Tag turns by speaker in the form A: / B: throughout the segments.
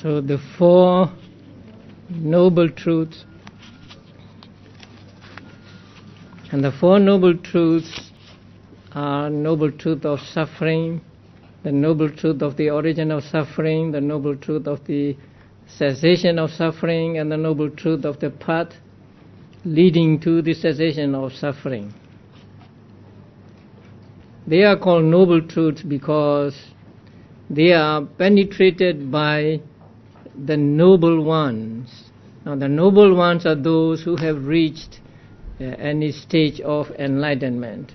A: So the Four Noble Truths. And the Four Noble Truths are Noble Truth of suffering, the Noble Truth of the origin of suffering, the Noble Truth of the cessation of suffering, and the Noble Truth of the path leading to the cessation of suffering. They are called Noble Truths because they are penetrated by the Noble Ones. Now the Noble Ones are those who have reached any stage of enlightenment.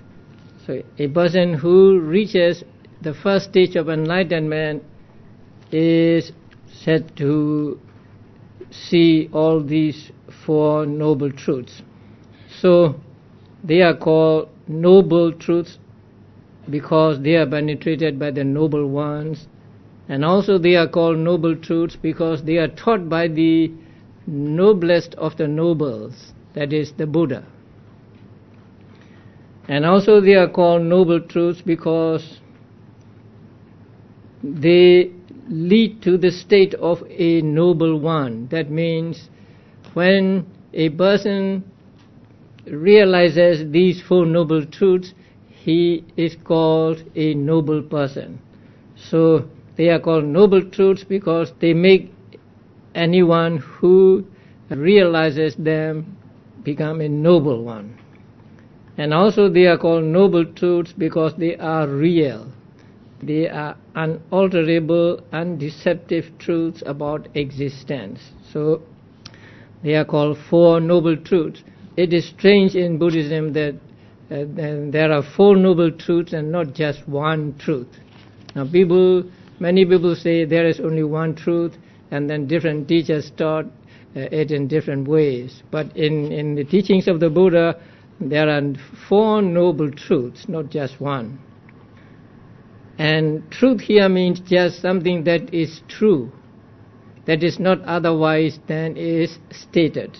A: So a person who reaches the first stage of enlightenment is said to see all these Four Noble Truths. So they are called Noble Truths because they are penetrated by the Noble Ones, and also they are called Noble Truths because they are taught by the noblest of the nobles, that is the Buddha. And also they are called Noble Truths because they lead to the state of a noble one. That means when a person realizes these Four Noble Truths, he is called a noble person. So they are called Noble Truths because they make anyone who realizes them become a noble one. And also they are called Noble Truths because they are real. They are unalterable, undeceptive truths about existence. So they are called Four Noble Truths. It is strange in Buddhism that there are Four Noble Truths and not just one truth. Now many people say there is only one truth, and then different teachers taught it in different ways. But in the teachings of the Buddha, there are Four Noble Truths, not just one. And truth here means just something that is true, that is not otherwise than is stated.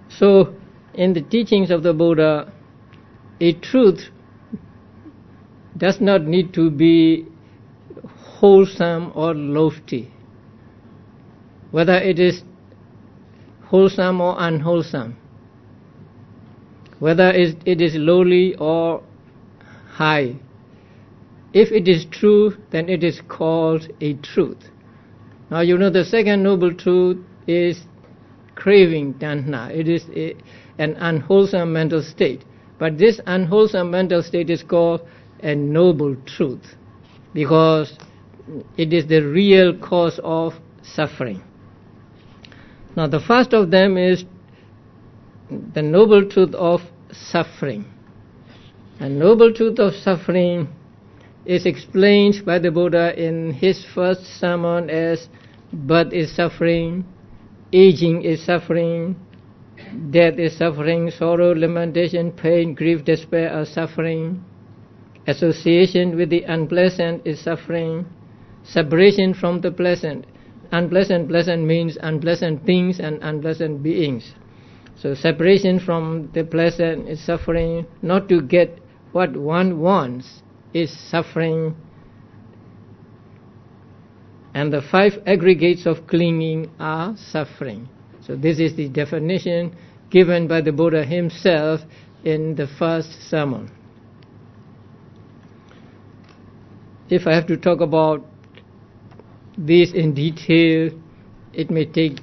A: So in the teachings of the Buddha, a truth does not need to be wholesome or lofty, whether it is wholesome or unwholesome, whether it is lowly or high. If it is true, then it is called a truth. Now you know the second noble truth is craving, tanha. It is an unwholesome mental state. But this unwholesome mental state is called a noble truth because it is the real cause of suffering. Now the first of them is the noble truth of suffering. And noble truth of suffering is explained by the Buddha in his first sermon as birth is suffering, aging is suffering, death is suffering, sorrow, lamentation, pain, grief, despair are suffering, association with the unpleasant is suffering, separation from the pleasant. Pleasant means unpleasant things and unpleasant beings. So separation from the pleasant is suffering. Not to get what one wants is suffering. And the five aggregates of clinging are suffering. So this is the definition given by the Buddha himself in the first sermon. If I have to talk about this in detail, it may take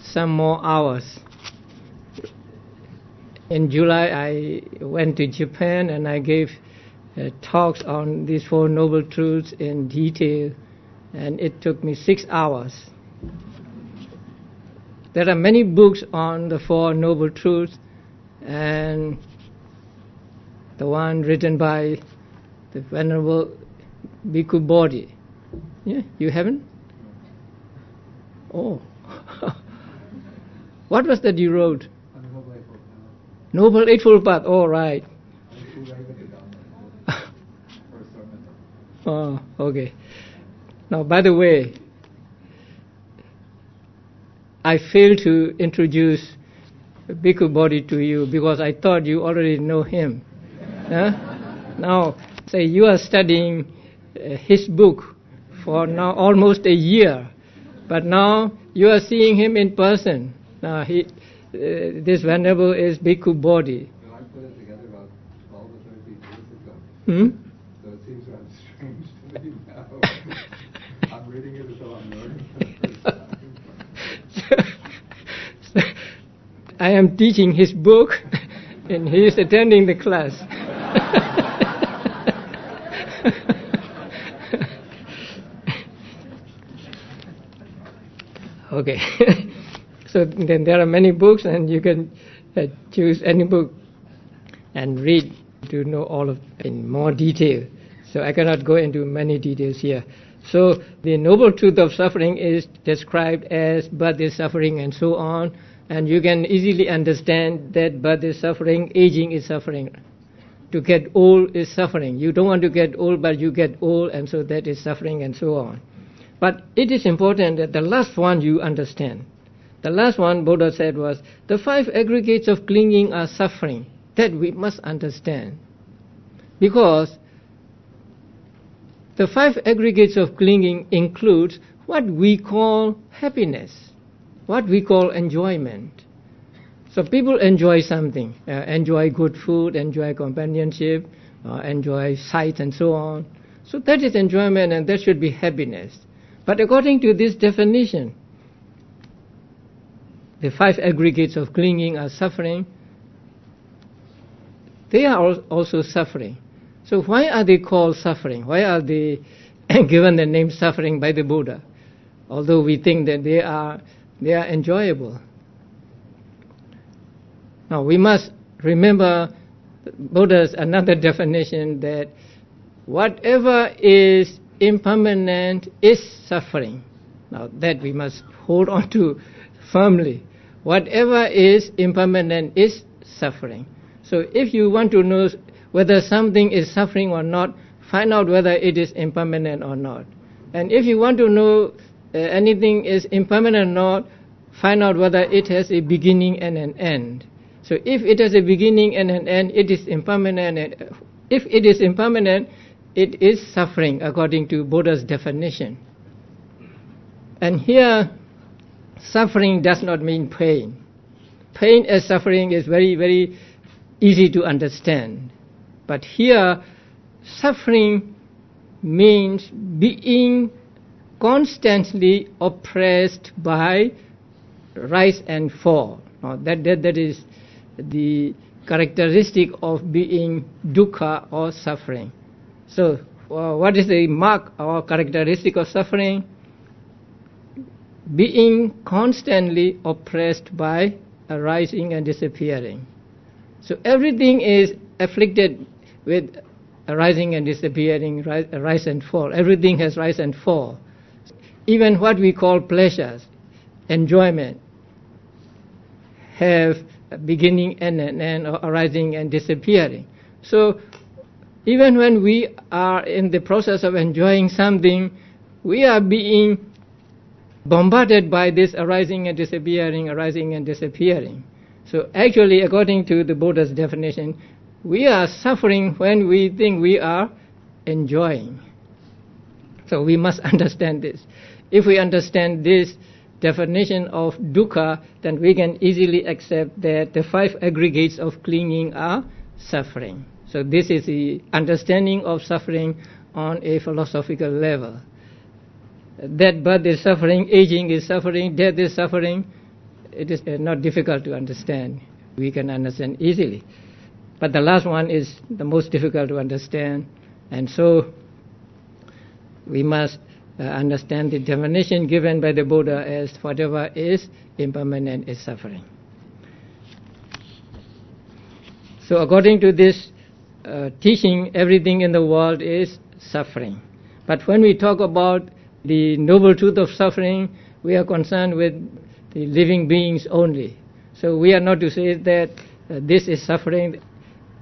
A: some more hours. In July I went to Japan and I gave talks on these Four Noble Truths in detail, and it took me 6 hours. There are many books on the Four Noble Truths, and the one written by the Venerable Bhikkhu Bodhi. Yeah, you haven't? Oh. What was that you wrote? Noble Eightfold Path. Oh, right. Oh, okay. Now, by the way, I failed to introduce Bhikkhu Bodhi to you because I thought you already know him. Now, say you are studying his book for now almost a year. But now you are seeing him in person. Now this Venerable is Bhikkhu Bodhi.
B: No, I put it together about 12 or 13 years ago. So it seems rather strange to me now. I'm reading it as though I'm learning for the first time.
A: I am teaching his book and he is attending the class. Okay. So then there are many books and you can choose any book and read to know all of in more detail. So I cannot go into many details here. So the noble truth of suffering is described as birth is suffering and so on. And you can easily understand that birth is suffering, aging is suffering. To get old is suffering. You don't want to get old, but you get old, and so that is suffering and so on. But it is important that the last one you understand. The last one Buddha said was, the 5 aggregates of clinging are suffering. That we must understand. Because the 5 aggregates of clinging includes what we call happiness, what we call enjoyment. So people enjoy something, enjoy good food, enjoy companionship, enjoy sight and so on. So that is enjoyment and that should be happiness. But according to this definition, the 5 aggregates of clinging are suffering. They are also suffering. So why are they called suffering? Why are they given the name suffering by the Buddha? Although we think that they are enjoyable. Now we must remember Buddha's another definition that whatever is impermanent is suffering. Now that we must hold on to firmly. Whatever is impermanent is suffering. So if you want to know whether something is suffering or not, find out whether it is impermanent or not. And if you want to know anything is impermanent or not, find out whether it has a beginning and an end. So if it has a beginning and an end, it is impermanent. And if it is impermanent, it is suffering according to Buddha's definition. And here, suffering does not mean pain. Pain as suffering is very, very easy to understand. But here, suffering means being constantly oppressed by rise and fall. Now that is the characteristic of being dukkha or suffering. So what is the mark or characteristic of suffering? Being constantly oppressed by arising and disappearing. So everything is afflicted with arising and disappearing, rise and fall. Everything has rise and fall. Even what we call pleasures, enjoyment, have a beginning and an end, or arising and disappearing. So even when we are in the process of enjoying something, we are being bombarded by this arising and disappearing, arising and disappearing. So actually, according to the Buddha's definition, we are suffering when we think we are enjoying. So we must understand this. If we understand this definition of dukkha, then we can easily accept that the 5 aggregates of clinging are suffering. So this is the understanding of suffering on a philosophical level. That birth is suffering, aging is suffering, death is suffering. It is not difficult to understand. We can understand easily. But the last one is the most difficult to understand. And so we must understand the definition given by the Buddha as whatever is impermanent is suffering. So according to this teaching, everything in the world is suffering. But when we talk about the noble truth of suffering, we are concerned with the living beings only. So we are not to say that this is suffering,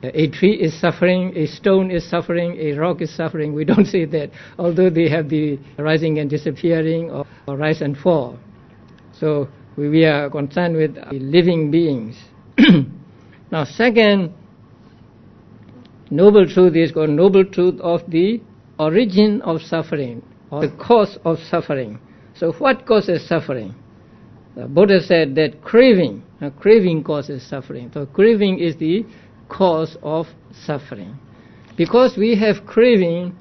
A: a tree is suffering, a stone is suffering, a rock is suffering. We don't say that, although they have the rising and disappearing or rise and fall. So we are concerned with the living beings. Now second noble truth is called noble truth of the origin of suffering, or the cause of suffering. So what causes suffering? The Buddha said that craving causes suffering. So craving is the cause of suffering. Because we have craving,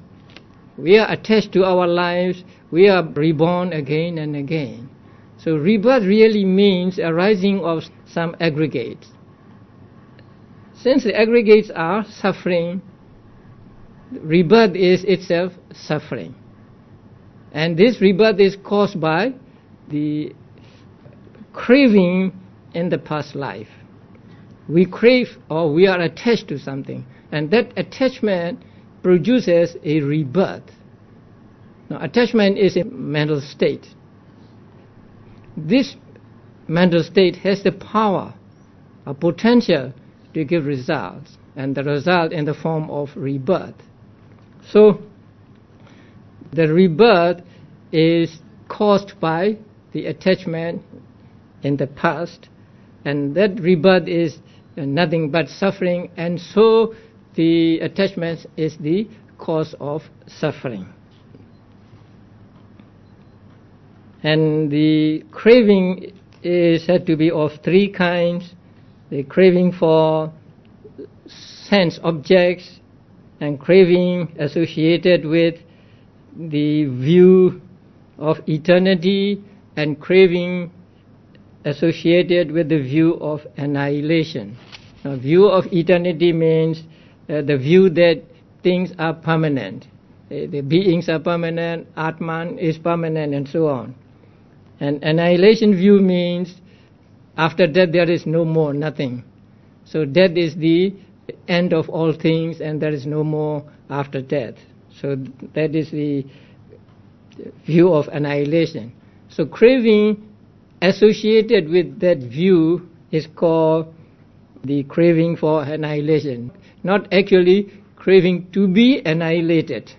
A: we are attached to our lives, we are reborn again and again. So rebirth really means arising of some aggregates. Since the aggregates are suffering, rebirth is itself suffering. And this rebirth is caused by the craving in the past life. We crave or we are attached to something, and that attachment produces a rebirth. Now, attachment is a mental state. This mental state has the power, a potential to give results, and the result in the form of rebirth. So, the rebirth is caused by the attachment in the past, and that rebirth is nothing but suffering, and so the attachment is the cause of suffering. And the craving is said to be of three kinds: the craving for sense objects, and craving associated with the view of eternity, and craving associated with the view of annihilation. Now, view of eternity means the view that things are permanent, the beings are permanent, Atman is permanent, and so on. And annihilation view means after death there is no more, nothing. So death is the end of all things, and there is no more after death. So that is the view of annihilation. So craving associated with that view is called the craving for annihilation, not actually craving to be annihilated.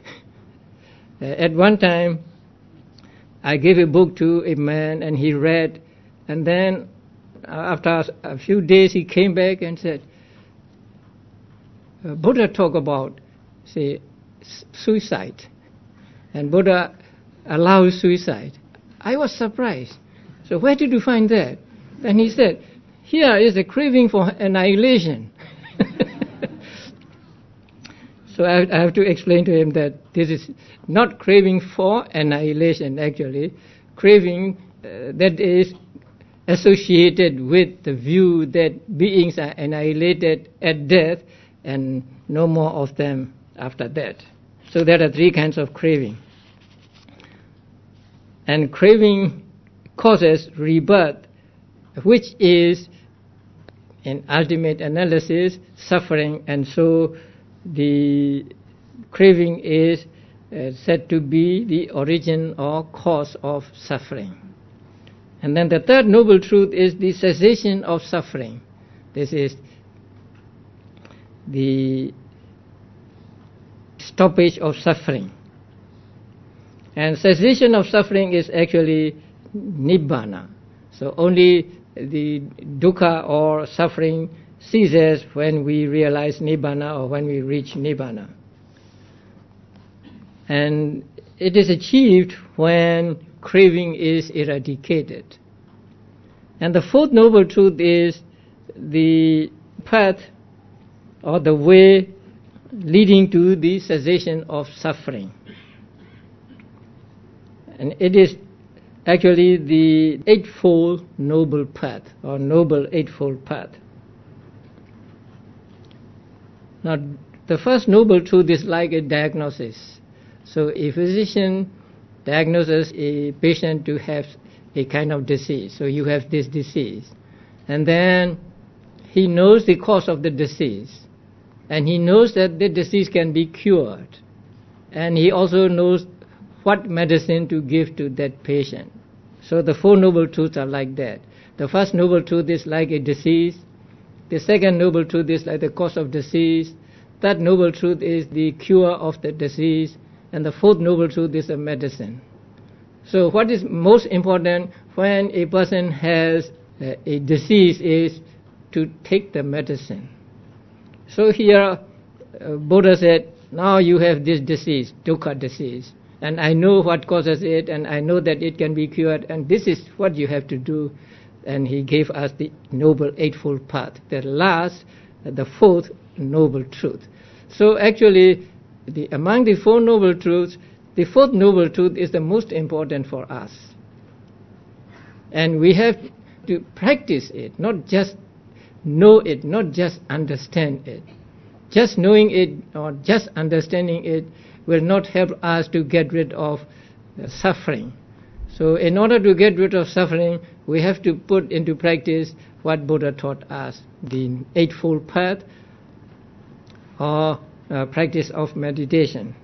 A: At one time, I gave a book to a man and he read, and then after a few days he came back and said, Buddha talk about, say, suicide, and Buddha allows suicide. I was surprised. So where did you find that? Then he said, here is a craving for annihilation. So I have to explain to him that this is not craving for annihilation, actually. Craving that is associated with the view that beings are annihilated at death and no more of them after that. So there are three kinds of craving. And craving causes rebirth, which is, in ultimate analysis, suffering, and so the craving is said to be the origin or cause of suffering. And then the third noble truth is the cessation of suffering. This is the stoppage of suffering. And cessation of suffering is actually Nibbana. So only the dukkha or suffering ceases when we realize Nibbana or when we reach Nibbana. And it is achieved when craving is eradicated. And the fourth noble truth is the path or the way leading to the cessation of suffering. And it is actually the Eightfold Noble Path, or Noble Eightfold Path. Now, the first noble truth is like a diagnosis. So a physician diagnoses a patient to have a kind of disease. So you have this disease. And then he knows the cause of the disease. And he knows that the disease can be cured. And he also knows what medicine to give to that patient. So the four noble truths are like that. The first noble truth is like a disease. The second noble truth is like the cause of disease. Third noble truth is the cure of the disease. And the fourth noble truth is a medicine. So what is most important when a person has a disease is to take the medicine. So here Buddha said, now you have this disease, dukkha disease. and I know what causes it, and I know that it can be cured, and this is what you have to do. And he gave us the Noble Eightfold Path, the fourth Noble Truth. So actually, among the Four Noble Truths, the fourth Noble Truth is the most important for us. And we have to practice it, not just know it, not just understand it. Just knowing it or just understanding it will not help us to get rid of suffering. So in order to get rid of suffering, we have to put into practice what Buddha taught us, the Eightfold Path, or practice of meditation.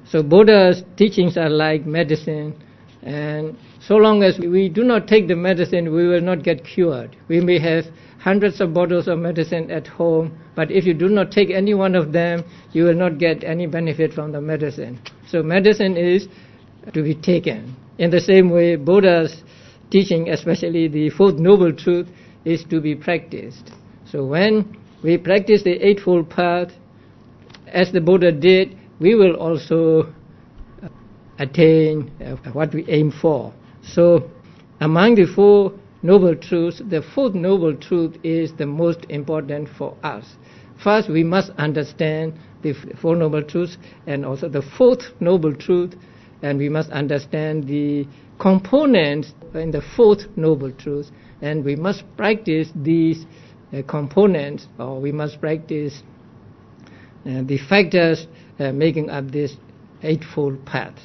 A: So Buddha's teachings are like medicine, and so long as we do not take the medicine, we will not get cured. We may have hundreds of bottles of medicine at home, but if you do not take any one of them, you will not get any benefit from the medicine. So medicine is to be taken. In the same way, Buddha's teaching, especially the Fourth Noble Truth, is to be practiced. So when we practice the Eightfold Path, as the Buddha did, we will also attain what we aim for. So among the Four Noble Truths, the Fourth Noble Truth is the most important for us. First, we must understand the Four Noble Truths and also the Fourth Noble Truth, and we must understand the components in the Fourth Noble Truth, and we must practice these components, or we must practice the factors making up this Eightfold Path.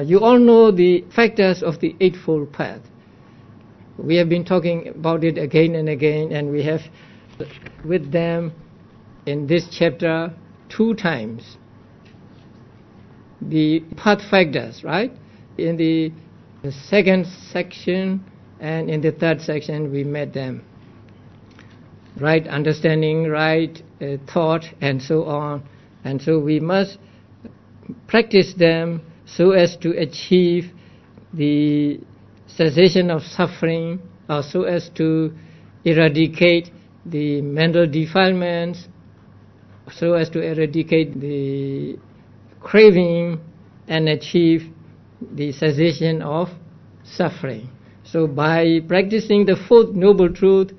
A: You all know the factors of the Eightfold Path. We have been talking about it again and again, and we have with them in this chapter 2 times. The path factors, right? In the second section and in the third section we met them. Right understanding, right thought, and so on. And so we must practice them so as to achieve the cessation of suffering, or so as to eradicate the mental defilements, so as to eradicate the craving and achieve the cessation of suffering. So by practicing the Fourth Noble Truth,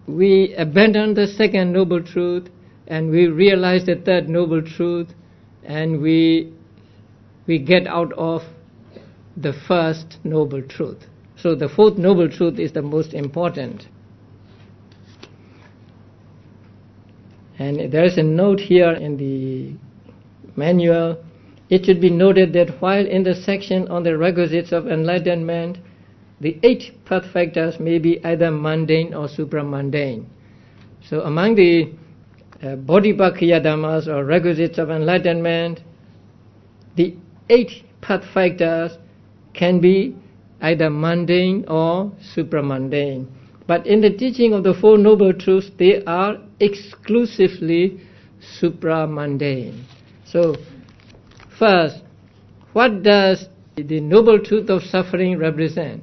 A: we abandon the Second Noble Truth, and we realize the Third Noble Truth, and we get out of the First Noble Truth. So the Fourth Noble Truth is the most important. And there is a note here in the manual. It should be noted that while in the section on the requisites of enlightenment, the 8 path factors may be either mundane or supramundane. So among the Bodhipakkhaya Dhammas, or requisites of enlightenment, the 8 path factors can be either mundane or supramundane. But in the teaching of the Four Noble Truths, they are exclusively supramundane. So first, what does the Noble Truth of suffering represent?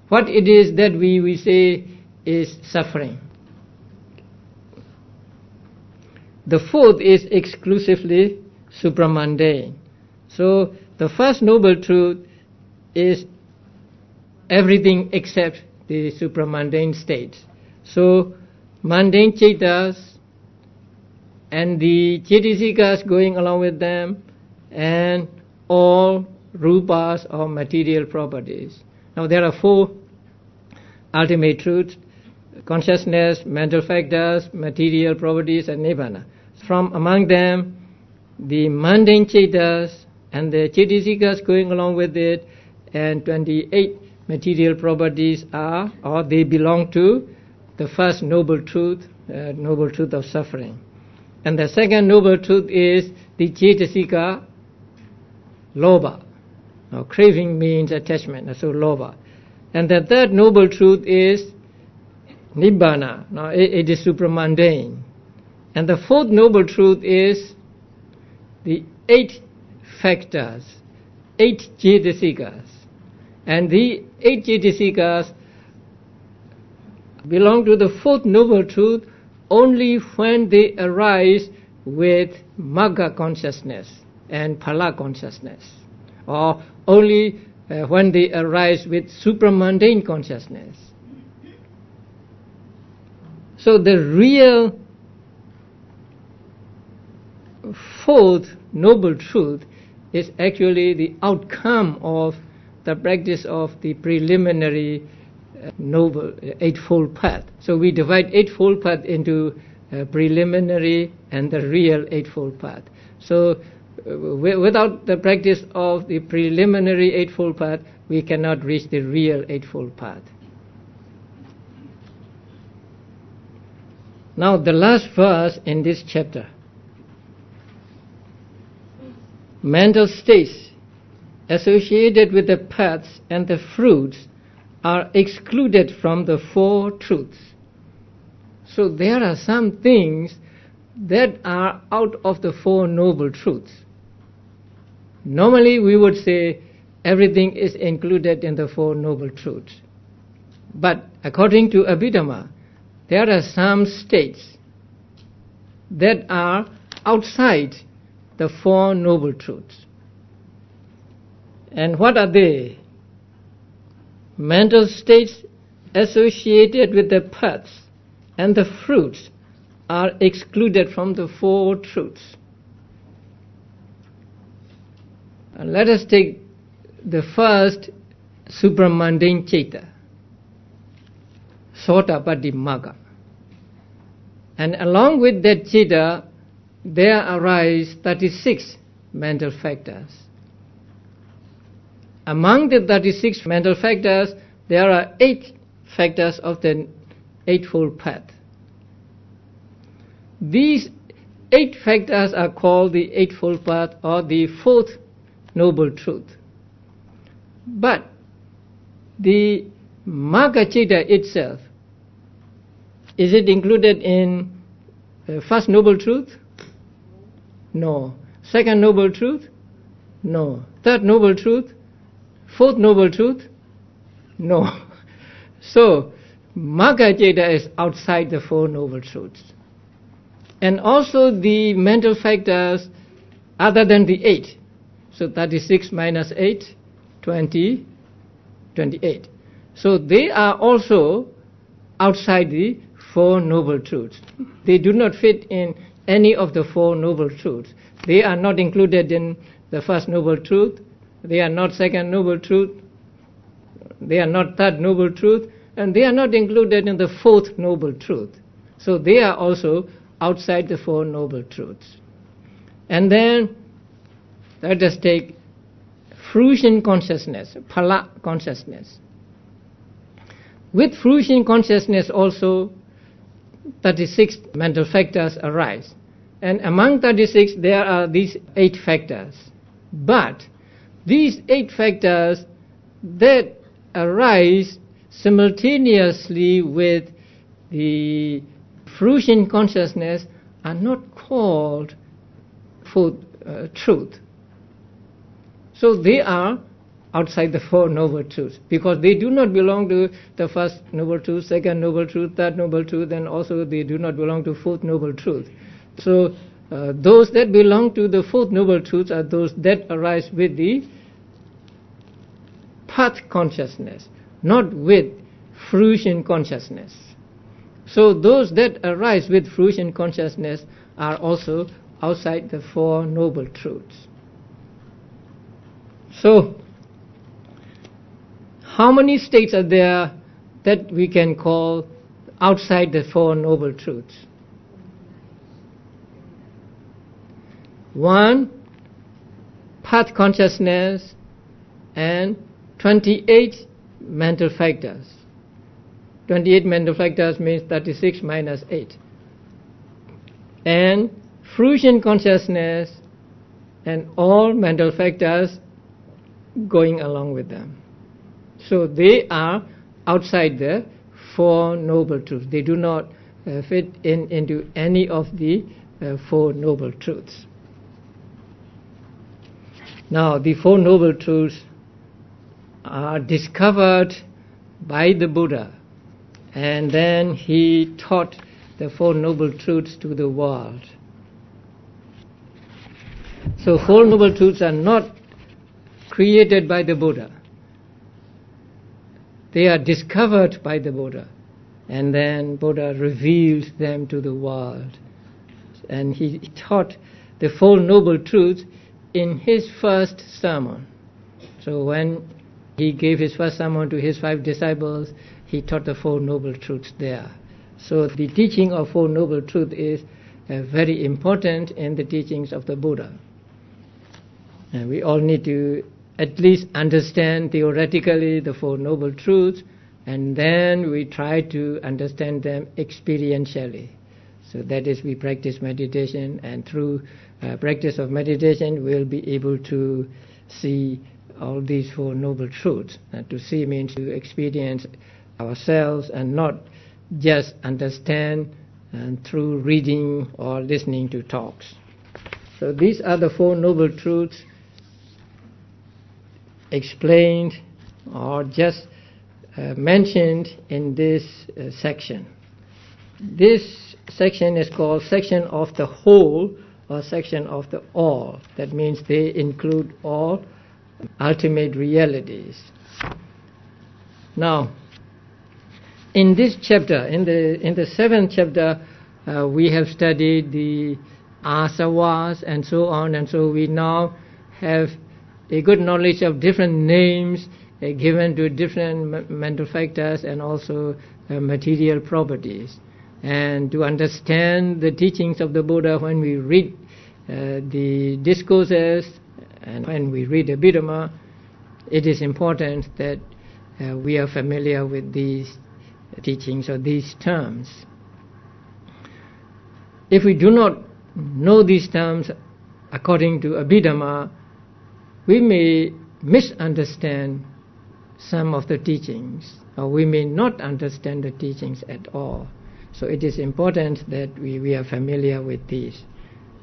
A: What it is that we say is suffering? The fourth is exclusively supramundane. So the first Noble Truth is everything except the supramundane states. So mundane citas and the cetasikas going along with them, and all rupas or material properties. Now there are 4 ultimate truths: consciousness, mental factors, material properties, and nibbana. From among them, the mundane citas and the cetasikas going along with it, and 28 material properties are, or they belong to, the first Noble Truth, Noble Truth of suffering. And the second Noble Truth is the cetasika, lobha. Now craving means attachment, so lobha. And the third Noble Truth is nibbana. Now it is supramundane. And the fourth Noble Truth is the 8 factors, 8 cetasikas. And the 8 cetasikas belong to the fourth Noble Truth only when they arise with Magga consciousness and Phala consciousness, or only when they arise with supramundane consciousness. So the real fourth noble truth is actually the outcome of the practice of the preliminary noble eightfold path. So we divide eightfold path into preliminary and the real eightfold path. So without the practice of the preliminary eightfold path, we cannot reach the real eightfold path. Now the last verse in this chapter. Mental states associated with the paths and the fruits are excluded from the four truths. So there are some things that are out of the four noble truths. Normally we would say everything is included in the four noble truths. But according to Abhidhamma, there are some states that are outside the four noble truths. And what are they? Mental states associated with the paths and the fruits are excluded from the four truths. And let us take the first supramundane citta, Sotapatti Magga. And along with that citta, there arise 36 mental factors. Among the 36 mental factors, there are 8 factors of the Eightfold Path. These 8 factors are called the Eightfold Path or the Fourth Noble Truth. But the Magga Citta itself, is it included in First Noble Truth? No. Second Noble Truth? No. Third Noble Truth? Fourth Noble Truth? No. So, Magga Citta is outside the Four Noble Truths. And also the mental factors other than the 8. So 36 minus 8, 20, 28. So they are also outside the Four Noble Truths. They do not fit in any of the Four Noble Truths. They are not included in the First Noble Truth. They are not Second Noble Truth. They are not Third Noble Truth. And they are not included in the Fourth Noble Truth. So they are also outside the Four Noble Truths. And then let us take fruition consciousness, Phala consciousness. With fruition consciousness also 36 mental factors arise. And among 36 there are these 8 factors. But these 8 factors that arise simultaneously with the fruition consciousness are not called Fourth Truth. So they are outside the Four Noble Truths, because they do not belong to the First Noble Truth, Second Noble Truth, Third Noble Truth, and also they do not belong to Fourth Noble Truth. So those that belong to the Fourth Noble Truths are those that arise with the path consciousness, not with fruition consciousness. So those that arise with fruition consciousness are also outside the Four Noble Truths. So, how many states are there that we can call outside the Four Noble Truths? 1, path consciousness, and 28 mental factors. 28 mental factors means 36 minus 8. And fruition consciousness and all mental factors going along with them. So they are outside the Four Noble Truths. They do not fit into any of the Four Noble Truths. Now the Four Noble Truths are discovered by the Buddha, and then he taught the Four Noble Truths to the world. So Four Noble Truths are not created by the Buddha. They are discovered by the Buddha. And then Buddha reveals them to the world. And he taught the Four Noble Truths in his first sermon. So when he gave his first sermon to his 5 disciples, he taught the Four Noble Truths there. So the teaching of Four Noble Truths is very important in the teachings of the Buddha. And we all need to at least understand theoretically the Four Noble Truths, and then we try to understand them experientially. So that is, we practice meditation, and through practice of meditation we'll be able to see all these Four Noble Truths. And to see means to experience ourselves and not just understand and through reading or listening to talks. So these are the Four Noble Truths explained or just mentioned in this section. This section is called section of the whole or section of the all. That means they include all ultimate realities. Now, in this chapter, in the 7th chapter, we have studied the asavas and so on, and so we now have a good knowledge of different names given to different mental factors and also material properties. And to understand the teachings of the Buddha, when we read the discourses and when we read Abhidhamma, it is important that we are familiar with these teachings or these terms. If we do not know these terms according to Abhidhamma, we may misunderstand some of the teachings, or we may not understand the teachings at all. So it is important that we are familiar with these.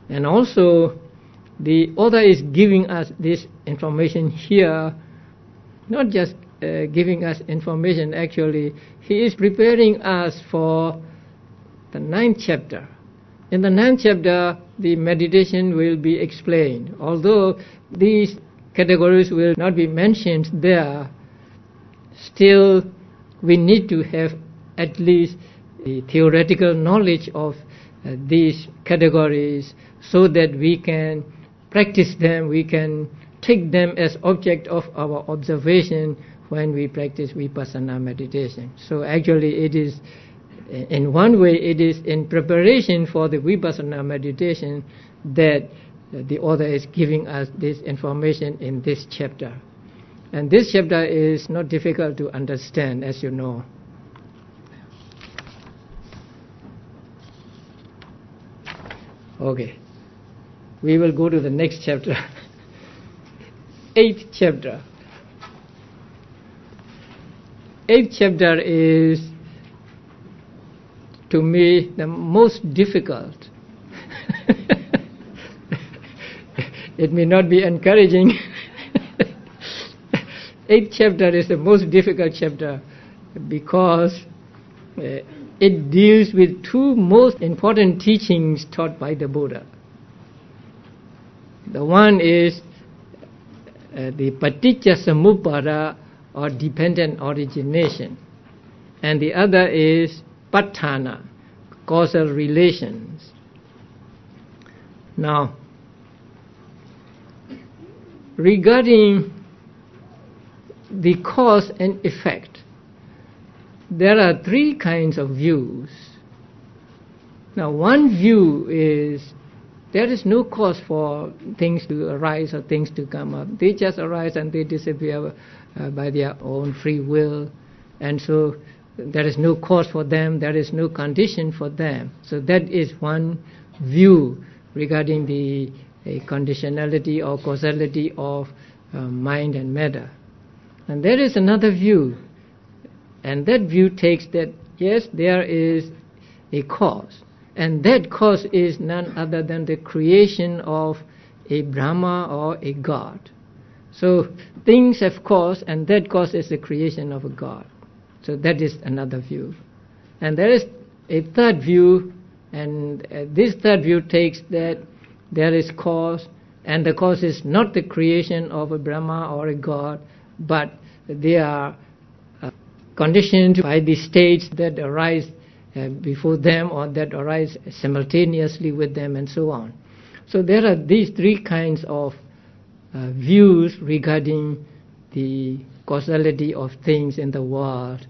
A: And also, the author is giving us this information here, not just giving us information, actually, he is preparing us for the 9th chapter. In the 9th chapter, the meditation will be explained. Although these categories will not be mentioned there, still we need to have at least the theoretical knowledge of these categories so that we can practice them, we can take them as object of our observation when we practice Vipassana meditation. So actually it is, in one way, it is in preparation for the Vipassana meditation that the author is giving us this information in this chapter. And this chapter is not difficult to understand, as you know. Okay, we will go to the next chapter. 8th chapter. 8th chapter is, to me, the most difficult. It may not be encouraging. 8th chapter is the most difficult chapter because it deals with 2 most important teachings taught by the Buddha. The one is the Paṭiccasamuppāda, or dependent origination, and the other is Patthana, causal relations. Now, regarding the cause and effect, there are 3 kinds of views. Now, one view is there is no cause for things to arise or things to come up. They just arise and they disappear by their own free will, and so there is no cause for them, there is no condition for them. So that is one view regarding the conditionality or causality of mind and matter. And there is another view, and that view takes that, yes, there is a cause, and that cause is none other than the creation of a Brahma or a God. So things have cause, and that cause is the creation of a God. So that is another view. And there is a third view, and this third view takes that there is cause, And the cause is not the creation of a Brahma or a God, but they are conditioned by the states that arise before them or that arise simultaneously with them, and so on. So there are these three kinds of views regarding the causality of things in the world.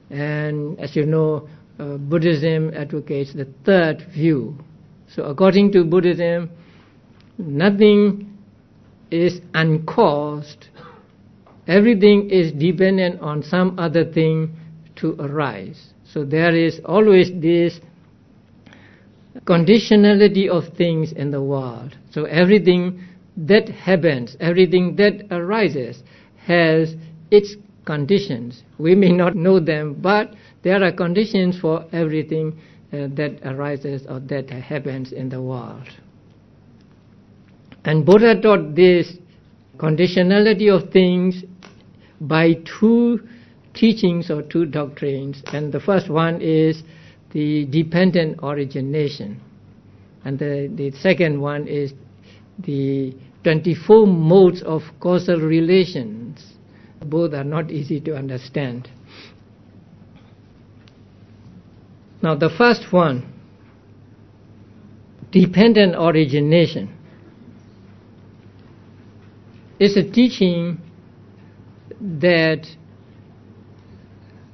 A: And as you know, Buddhism advocates the third view. So according to Buddhism, nothing is uncaused. Everything is dependent on some other thing to arise. So there is always this conditionality of things in the world. So everything that happens, everything that arises has its conditions. We may not know them, but there are conditions for everything that arises or that happens in the world. And Buddha taught this conditionality of things by two teachings or two doctrines. And the first one is the dependent origination. And the second one is the 24 modes of causal relations. Both are not easy to understand. Now the first one, dependent origination, is a teaching that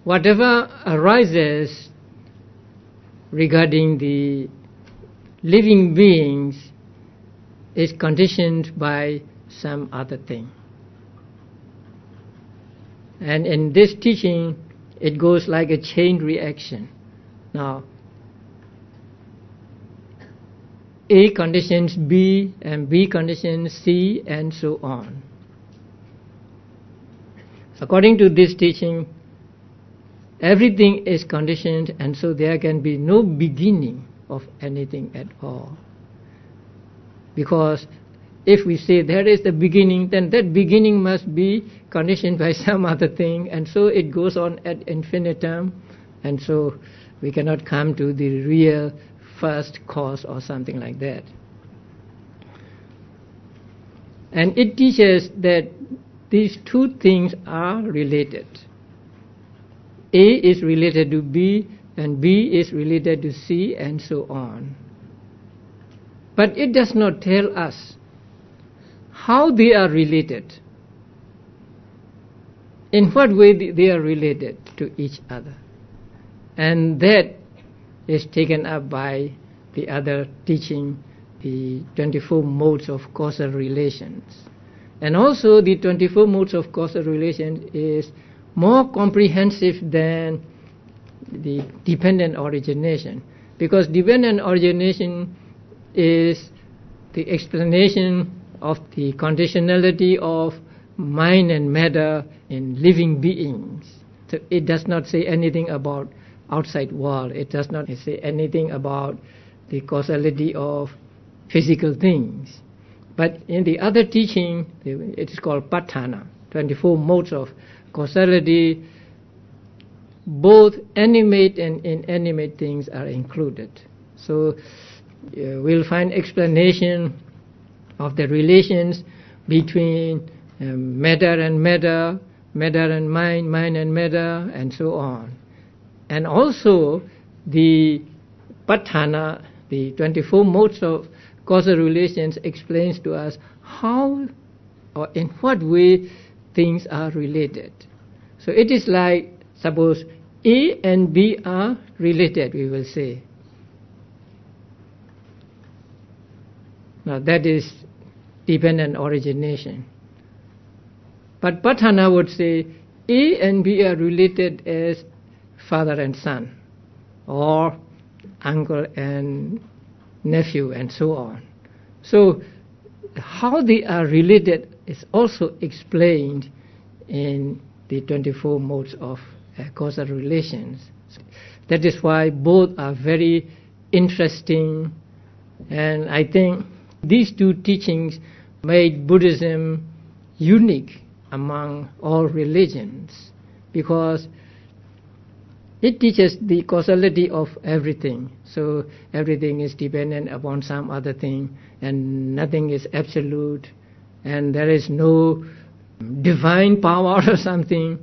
A: whatever arises regarding the living beings is conditioned by some other thing. And in this teaching, it goes like a chain reaction. Now, A conditions B, and B conditions C, and so on. According to this teaching, everything is conditioned, and so there can be no beginning of anything at all. Because if we say there is the beginning, then that beginning must be conditioned by some other thing, and so it goes on ad infinitum, and so we cannot come to the real first cause or something like that. And it teaches that these two things are related. A is related to B, and B is related to C, and so on. But it does not tell us how they are related, in what way they are related to each other. And that is taken up by the other teaching, the 24 modes of causal relations. And also the 24 modes of causal relations is more comprehensive than the dependent origination, because dependent origination is the explanation of the conditionality of mind and matter in living beings. So it does not say anything about outside world. It does not say anything about the causality of physical things. But in the other teaching, it is called Patthana, 24 modes of causality. Both animate and inanimate things are included. So we'll find explanation of the relations between matter and matter, matter and mind, mind and matter, and so on. And also the Patthana, the 24 modes of causal relations, explains to us how or in what way things are related. So it is like, suppose A and B are related, we will say. Now that is dependent origination. But Patthana would say A and B are related as father and son, or uncle and nephew, and so on. So how they are related is also explained in the 24 modes of causal relations. That is why both are very interesting, and I think these two teachings made Buddhism unique among all religions, because it teaches the causality of everything. So everything is dependent upon some other thing, and nothing is absolute, and there is no divine power or something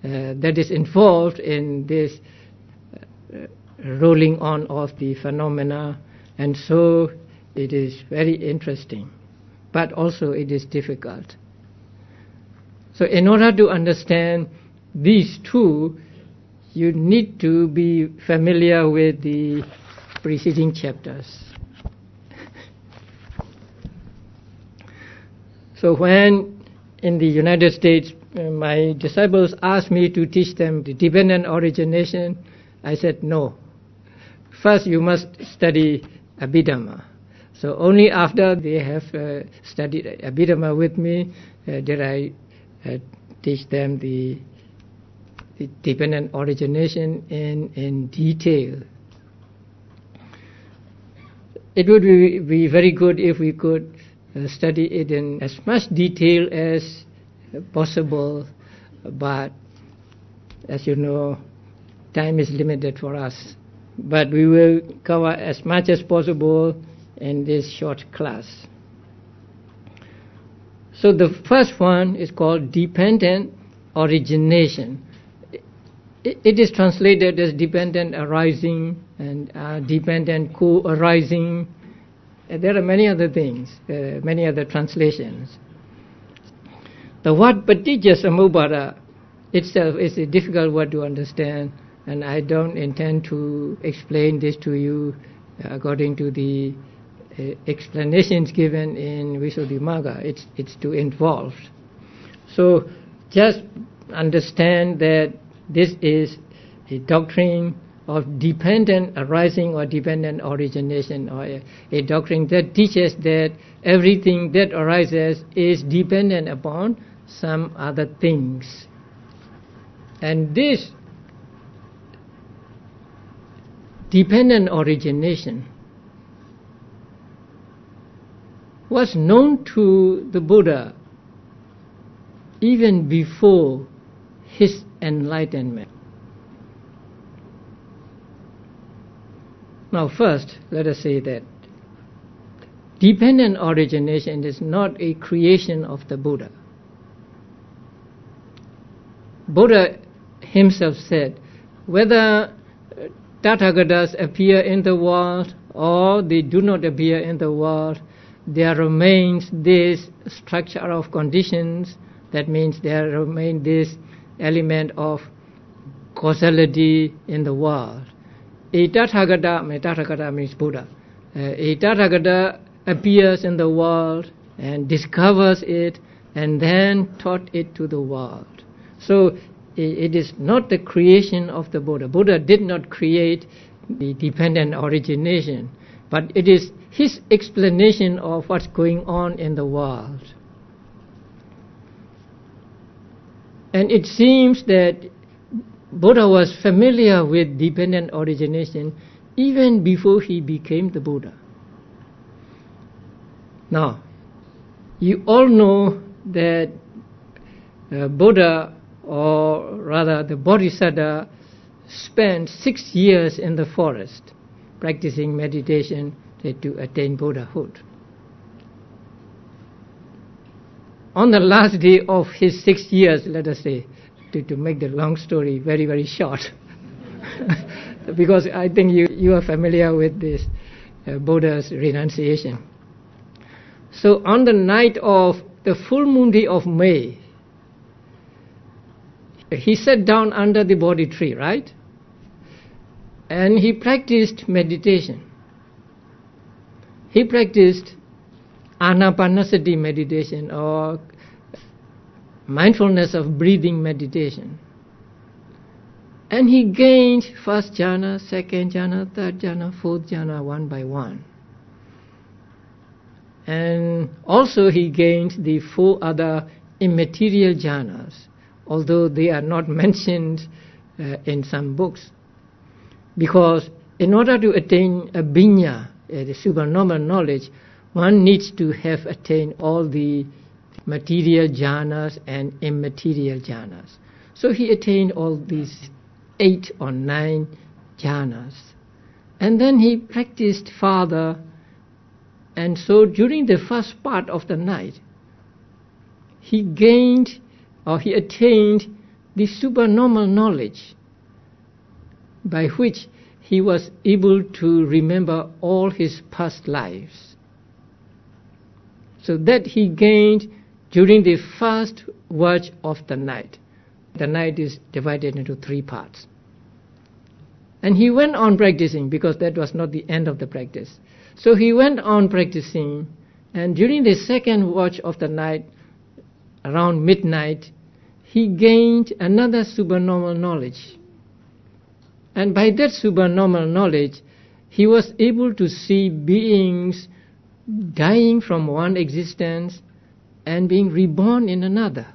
A: that is involved in this rolling on of the phenomena, and so it is very interesting, but also it is difficult. So in order to understand these two, you need to be familiar with the preceding chapters. So when in the United States my disciples asked me to teach them the dependent origination, I said no. First you must study Abhidhamma. So only after they have studied Abhidhamma with me did I teach them the dependent origination in detail. It would be very good if we could study it in as much detail as possible, but as you know, time is limited for us. But we will cover as much as possible in this short class. So the first one is called dependent origination. It is translated as dependent arising and dependent co-arising. There are many other things, many other translations. The word Paṭiccasamuppāda itself is a difficult word to understand, and I don't intend to explain this to you according to the explanations given in Visuddhimagga. It's too involved. So just understand that this is a doctrine of dependent arising or dependent origination, or a doctrine that teaches that everything that arises is dependent upon some other things. And this dependent origination was known to the Buddha even before his enlightenment. Now first, let us say that dependent origination is not a creation of the Buddha. Buddha himself said, whether Tathagatas appear in the world or they do not appear in the world, there remains this structure of conditions. That means there remains this element of causality in the world. A Tathagata means Buddha. A Tathagata appears in the world and discovers it and then taught it to the world. So it is not the creation of the Buddha. Buddha did not create the dependent origination, but it is his explanation of what's going on in the world. And it seems that Buddha was familiar with dependent origination even before he became the Buddha. Now, you all know that Buddha, or rather the Bodhisattva, spent 6 years in the forest practicing meditation to attain Buddhahood. On the last day of his 6 years, let us say, to make the long story very, very short, because I think you are familiar with this Buddha's renunciation. So on the night of the full moon day of May, he sat down under the Bodhi tree, right? And he practiced meditation. He practiced Anapana meditation, or mindfulness of breathing meditation. And he gained first jhana, second jhana, third jhana, fourth jhana, one by one. And also he gained the 4 other immaterial jhanas, although they are not mentioned in some books. Because in order to attain a vinya, the supernormal knowledge, one needs to have attained all the material jhanas and immaterial jhanas. So he attained all these 8 or 9 jhanas. And then he practiced further And so during the first part of the night, he gained or he attained the supernormal knowledge by which he was able to remember all his past lives. So that he gained during the first watch of the night. The night is divided into 3 parts. And he went on practicing, because that was not the end of the practice. So he went on practicing, and during the second watch of the night, around midnight, he gained another supernormal knowledge. And by that supernormal knowledge, he was able to see beings dying from one existence and being reborn in another.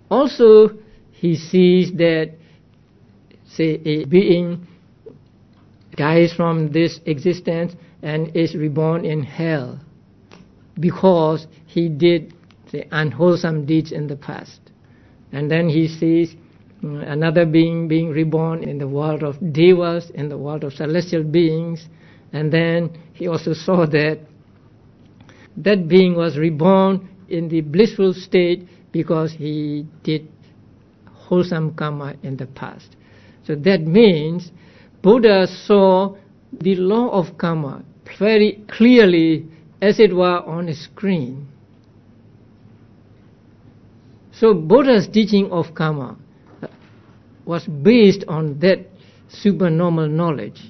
A: Also, he sees that, say, a being dies from this existence and is reborn in hell because he did, say, unwholesome deeds in the past. And then he sees another being being reborn in the world of devas, in the world of celestial beings. And then he also saw that that being was reborn in the blissful state because he did wholesome karma in the past. So that means Buddha saw the law of karma very clearly, as it were on a screen. So Buddha's teaching of karma was based on that supernormal knowledge.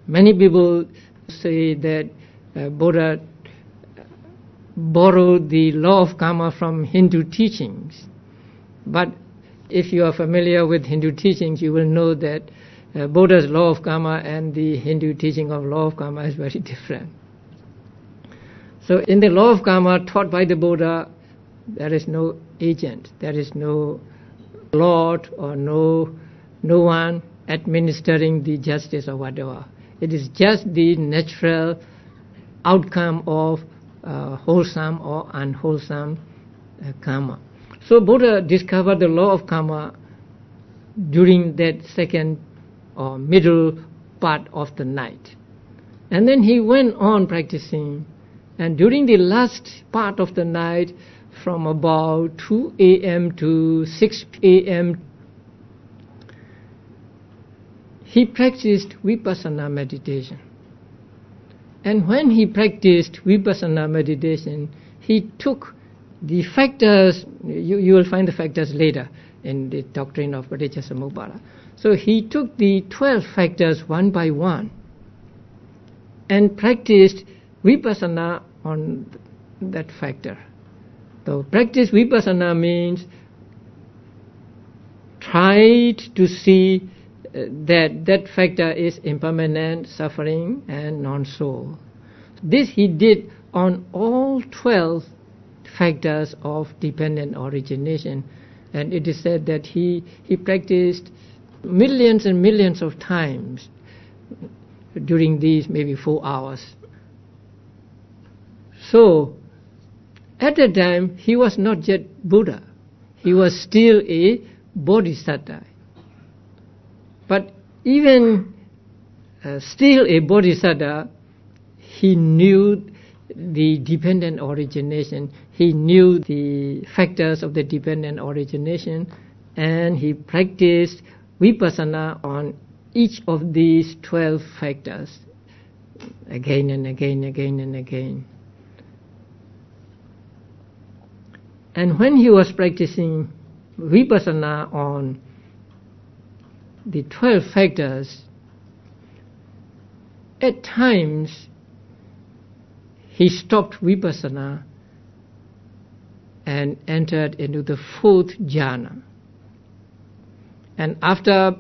A: Many people say that Buddha borrowed the law of karma from Hindu teachings. But if you are familiar with Hindu teachings, you will know that Buddha's law of karma and the Hindu teaching of law of karma is very different. So in the law of karma taught by the Buddha, there is no agent, there is no lord or no one administering the justice or whatever. It is just the natural outcome of wholesome or unwholesome karma. So Buddha discovered the law of karma during that second or middle part of the night. And then he went on practicing, and during the last part of the night, from about 2 a.m. to 6 a.m., he practiced Vipassana meditation. And when he practiced Vipassana meditation, he took the factors, you will find the factors later in the doctrine of Paṭiccasamuppāda. So he took the 12 factors one by one and practiced Vipassana on that factor. So practice Vipassana means try to see that factor is impermanent, suffering and non-soul. This he did on all 12 factors of dependent origination, and it is said that he practiced millions and millions of times during these maybe 4 hours. So at that time he was not yet Buddha, he was still a bodhisattva. But even still a bodhisattva, he knew the dependent origination, he knew the factors of the dependent origination, and he practiced Vipassana on each of these 12 factors again and again, again and again. And when he was practicing Vipassana on the 12 factors, at times he stopped Vipassana and entered into the 4th jhana. And after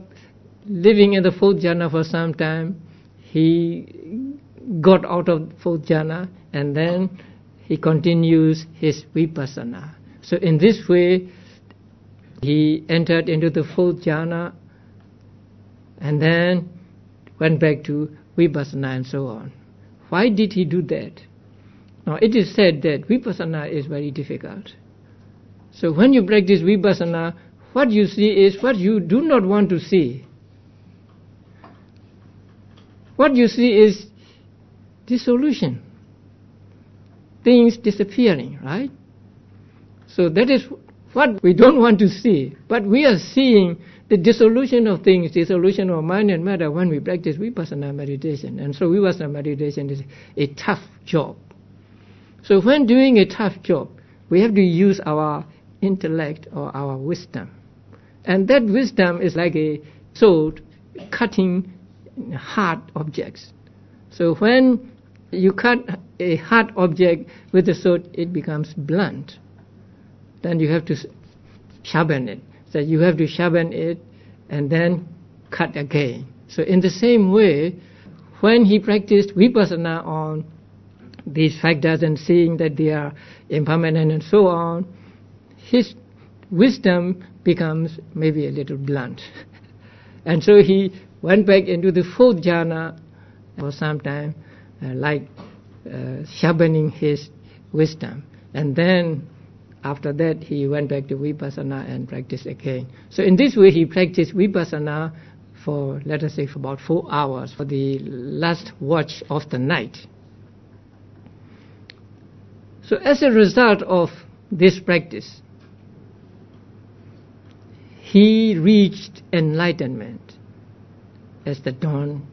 A: living in the 4th jhana for some time, he got out of 4th jhana and then he continues his Vipassana. So in this way, he entered into the 4th jhana and then went back to Vipassana and so on. Why did he do that? Now it is said that Vipassana is very difficult. So when you practice Vipassana, what you see is what you do not want to see. what you see is dissolution, things disappearing, right? So that is what we don't want to see, but we are seeing the dissolution of things, dissolution of mind and matter when we practice Vipassana meditation. And so Vipassana meditation is a tough job. So when doing a tough job, we have to use our intellect or our wisdom. And that wisdom is like a sword cutting hard objects. So when you cut a hard object with a sword, it becomes blunt. Then you have to sharpen it. So you have to sharpen it and then cut again. So in the same way, when he practiced Vipassana on these factors and seeing that they are impermanent and so on, his wisdom becomes maybe a little blunt. And so he went back into the fourth jhana for some time, sharpening his wisdom. And then after that he went back to Vipassana and practiced again. So in this way he practiced Vipassana for, let us say, for about 4 hours, for the last watch of the night. So as a result of this practice, he reached enlightenment as the dawn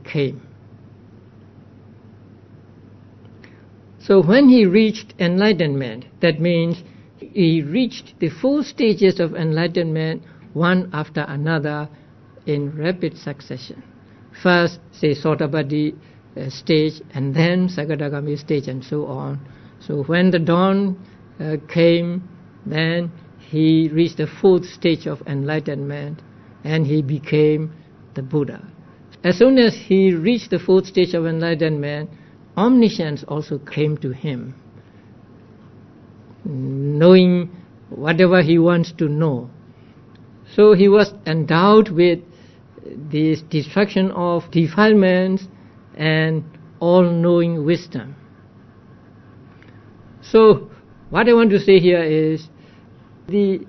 A: came. So when he reached enlightenment, that means he reached the 4 stages of enlightenment one after another in rapid succession. First, say, Sotapaddi stage, and then Sakadagami stage, and so on. So when the dawn came, then he reached the 4th stage of enlightenment, and he became the Buddha. As soon as he reached the 4th stage of enlightenment, omniscience also came to him, knowing whatever he wants to know. So he was endowed with this destruction of defilements and all-knowing wisdom. So what I want to say here is the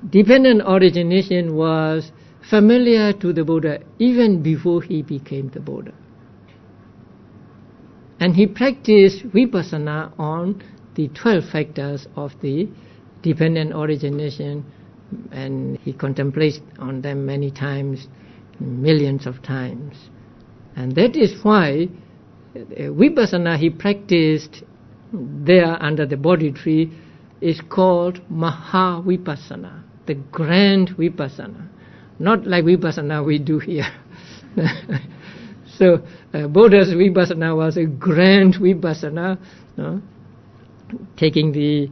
A: dependent origination was familiar to the Buddha even before he became the Buddha. And he practiced Vipassana on the 12 factors of the dependent origination, and he contemplates on them many times, millions of times. And that is why Vipassana he practiced there under the Bodhi tree is called Maha Vipassana, the grand Vipassana, not like Vipassana we do here. So Buddha's Vipassana was a grand Vipassana, taking the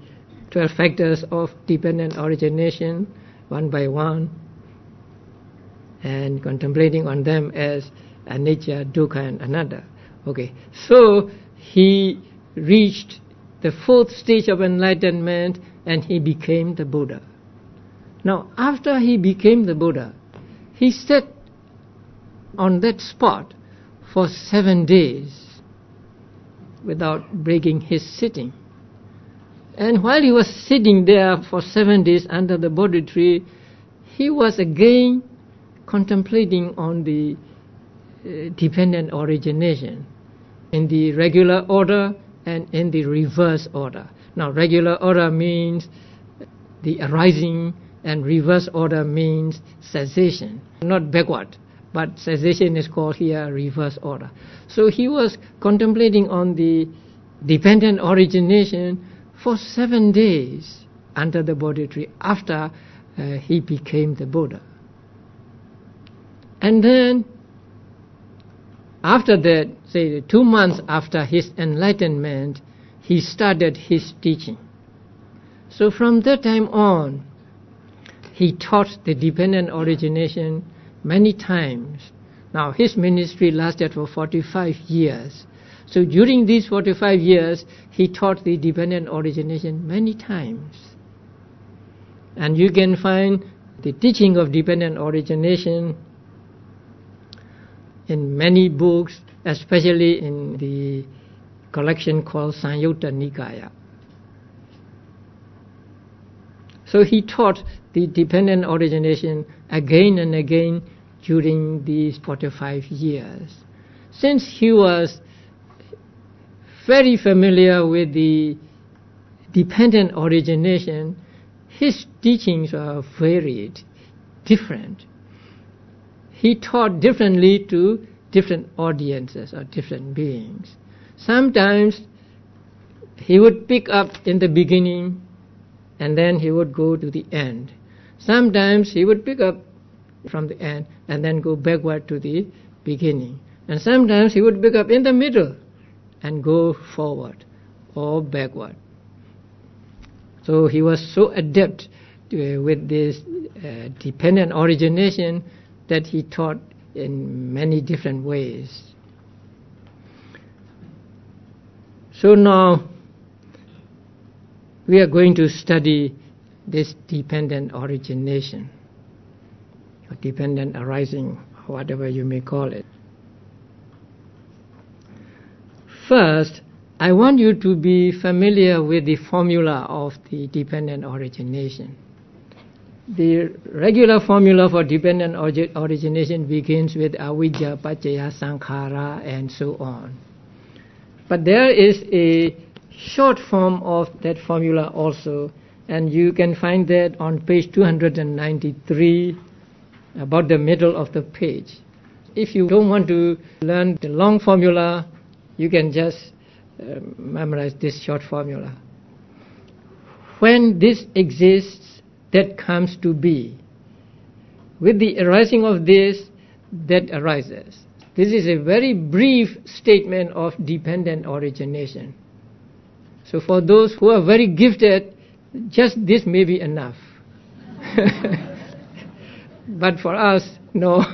A: 12 factors of dependent origination one by one and contemplating on them as anicca, dukkha and anatta. Okay, so he reached the 4th stage of enlightenment and he became the Buddha. Now after he became the Buddha, he sat on that spot for 7 days without breaking his sitting. And while he was sitting there for 7 days under the Bodhi tree, he was again contemplating on the dependent origination in the regular order and in the reverse order. Now regular order means the arising and reverse order means cessation, not backward, but cessation is called here reverse order. So he was contemplating on the dependent origination for 7 days under the Bodhi tree after he became the Buddha. And then after that, say 2 months after his enlightenment, he started his teaching. So from that time on, he taught the dependent origination many times. Now his ministry lasted for 45 years. So during these 45 years, he taught the dependent origination many times. And you can find the teaching of dependent origination in many books, especially in the collection called Samyutta Nikaya. So he taught the dependent origination again and again during these 45 years. since he was very familiar with the dependent origination, his teachings are varied, different. He taught differently to different audiences or different beings. Sometimes he would pick up in the beginning and then he would go to the end. Sometimes he would pick up from the end and then go backward to the beginning. And sometimes he would pick up in the middle and go forward or backward. So he was so adept with this dependent origination that he taught in many different ways. So now we are going to study this dependent origination, or dependent arising, whatever you may call it. First, I want you to be familiar with the formula of the dependent origination. The regular formula for dependent origination begins with avijja, paccaya, sankhara, and so on. But there is a short form of that formula also, and you can find that on page 293, about the middle of the page. If you don't want to learn the long formula, you can just memorize this short formula. When this exists, that comes to be. With the arising of this, that arises. This is a very brief statement of dependent origination. So for those who are very gifted, just this may be enough. But for us, no.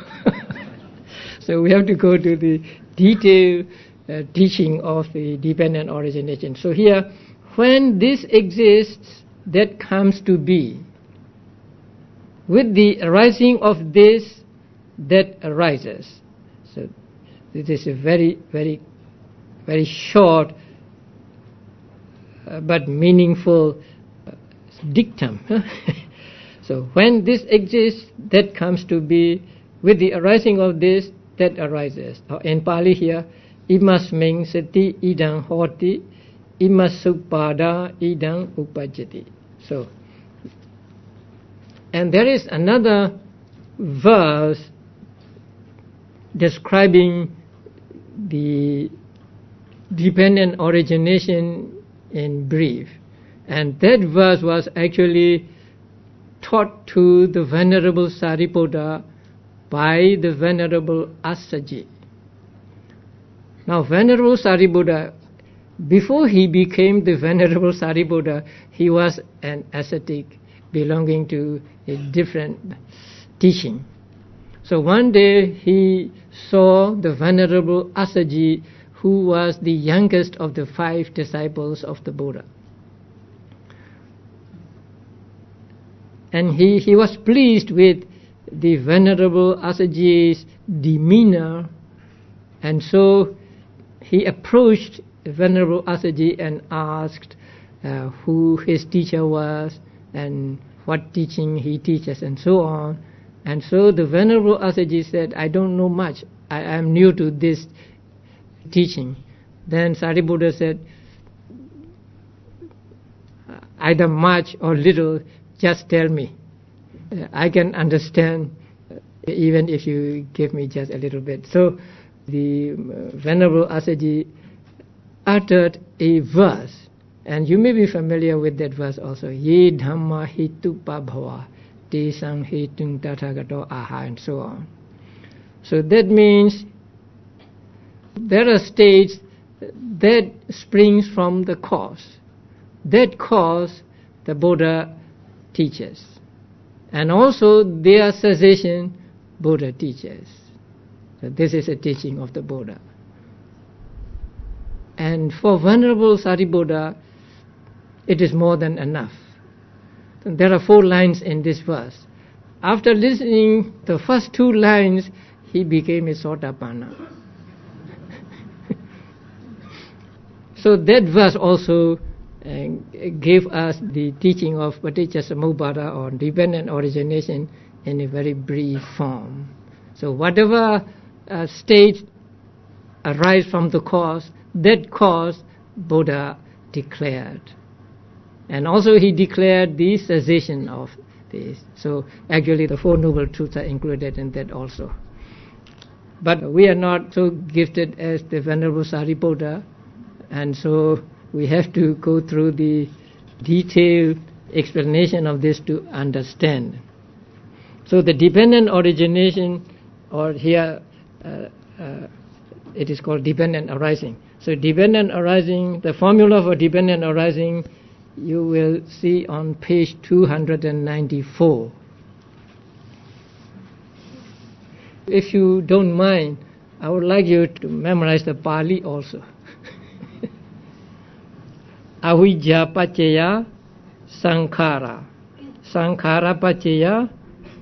A: So we have to go to the detailed teaching of the dependent origination. So here, when this exists, that comes to be. With the arising of this, that arises. So this is a very, very, very short but meaningful dictum. So when this exists, that comes to be. With the arising of this, that arises. In Pali here, imasming sati idang hoti, imasuppada idang upajjati. So, and there is another verse describing the dependent origination in brief. And that verse was actually taught to the Venerable Sariputta by the Venerable Assaji. Now, Venerable Sariputta, before he became the Venerable Sariputta, he was an ascetic belonging to a different teaching. So one day he saw the Venerable Assaji, who was the youngest of the 5 disciples of the Buddha. And he was pleased with the Venerable Assaji's demeanor, and so he approached the Venerable Assaji and asked who his teacher was and what teaching he teaches and so on. And so the Venerable Assaji said, I don't know much, I am new to this teaching. Then Sariputta said, either much or little, just tell me. I can understand even if you give me just a little bit. So the Venerable Assaji uttered a verse, and you may be familiar with that verse also. Ye Dhamma hitupa bhava, te sang hetung tathagato aha, and so on. So that means there are states that springs from the cause. That cause the Buddha teaches. And also their cessation Buddha teaches. So this is a teaching of the Buddha. And for Venerable Sariputta, it is more than enough. There are 4 lines in this verse. After listening the first 2 lines, he became a Sotapanna. So that verse also gave us the teaching of Paṭiccasamuppāda, or dependent origination, in a very brief form. So whatever state arise from the cause, that cause Buddha declared. And also he declared the cessation of this. So actually the Four Noble Truths are included in that also. But we are not so gifted as the Venerable Sariputta, and so we have to go through the detailed explanation of this to understand. So the dependent origination, or here it is called dependent arising. So dependent arising, the formula for dependent arising you will see on page 294. If you don't mind, I would like you to memorize the Pali also. Avijja paccaya sankhara, sankhara paccaya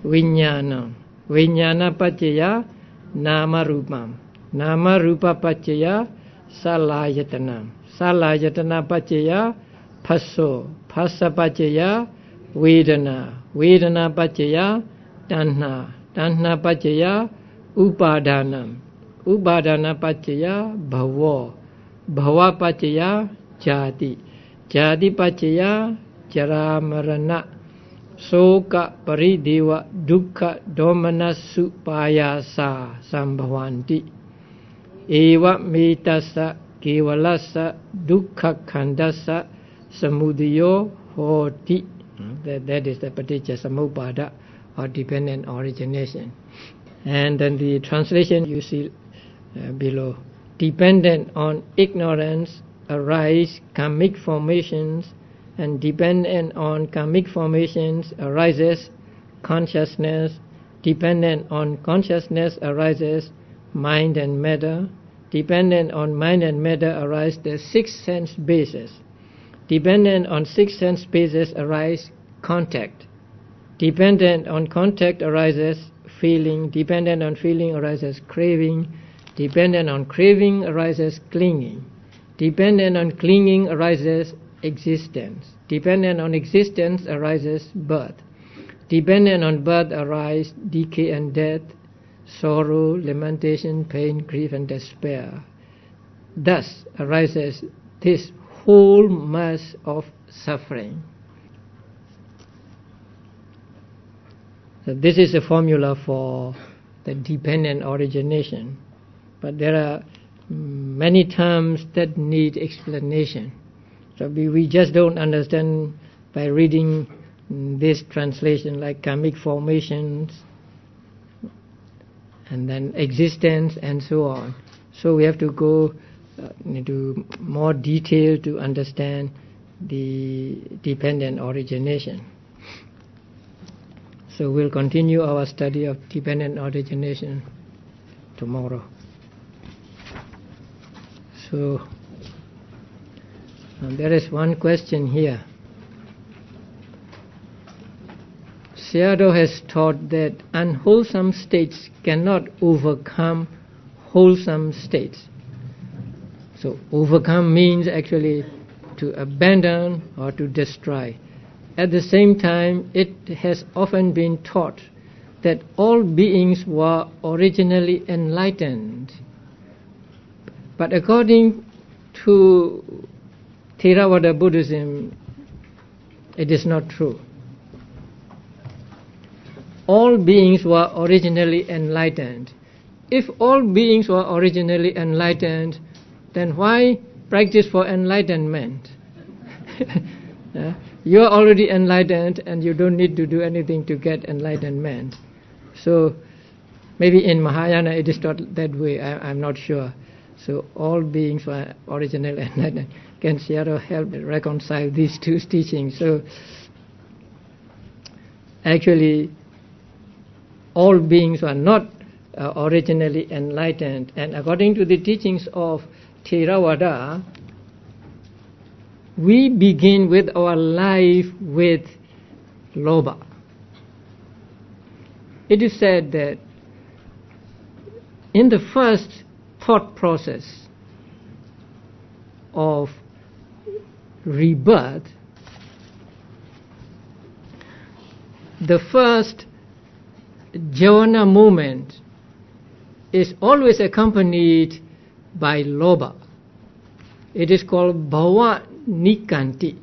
A: vijnana, vijnana paccaya nama rupam, nama rupa paccaya salayatana, salayatana paccaya phasso, phassa paccaya vedana, vedana paccaya tanha, tanha paccaya upadana, upadana paccaya bhava, bhava paccaya jati, jati paccaya jara marana, soka parideva dukkha domanassu payasa sambhavanti, eva metassa kevalassa dukkha khandassa samudayo hoti. That is the Paṭiccasamuppāda, or dependent origination. And then the translation you see below. Dependent on ignorance arise karmic formations, and dependent on karmic formations arises consciousness. Dependent on consciousness arises mind and matter. Dependent on mind and matter arise the six sense bases. Dependent on six sense bases arise contact. Dependent on contact arises feeling. Dependent on feeling arises craving. Dependent on craving arises clinging. Dependent on clinging arises existence. Dependent on existence arises birth. Dependent on birth arise decay and death, sorrow, lamentation, pain, grief and despair. Thus arises this whole mass of suffering. So this is a formula for the dependent origination. But there are many terms that need explanation. So we just don't understand by reading this translation, like karmic formations and then existence and so on. So we have to go into more detail to understand the dependent origination. So we'll continue our study of dependent origination tomorrow. So there is one question here. Sayādaw has taught that unwholesome states cannot overcome wholesome states. So overcome means actually to abandon or to destroy. At the same time, it has often been taught that all beings were originally enlightened. But according to Theravada Buddhism, it is not true. All beings were originally enlightened. If all beings were originally enlightened, then why practice for enlightenment? You are already enlightened and you don't need to do anything to get enlightenment. So maybe in Mahayana it is not that way, I'm not sure. So all beings were originally enlightened. Can Sayādaw help reconcile these two teachings? So actually all beings were not originally enlightened, and according to the teachings of Theravada, we begin with our life with lobha. It is said that in the first thought process of rebirth, the first jhana moment is always accompanied by lobha. It is called bhava nikanti.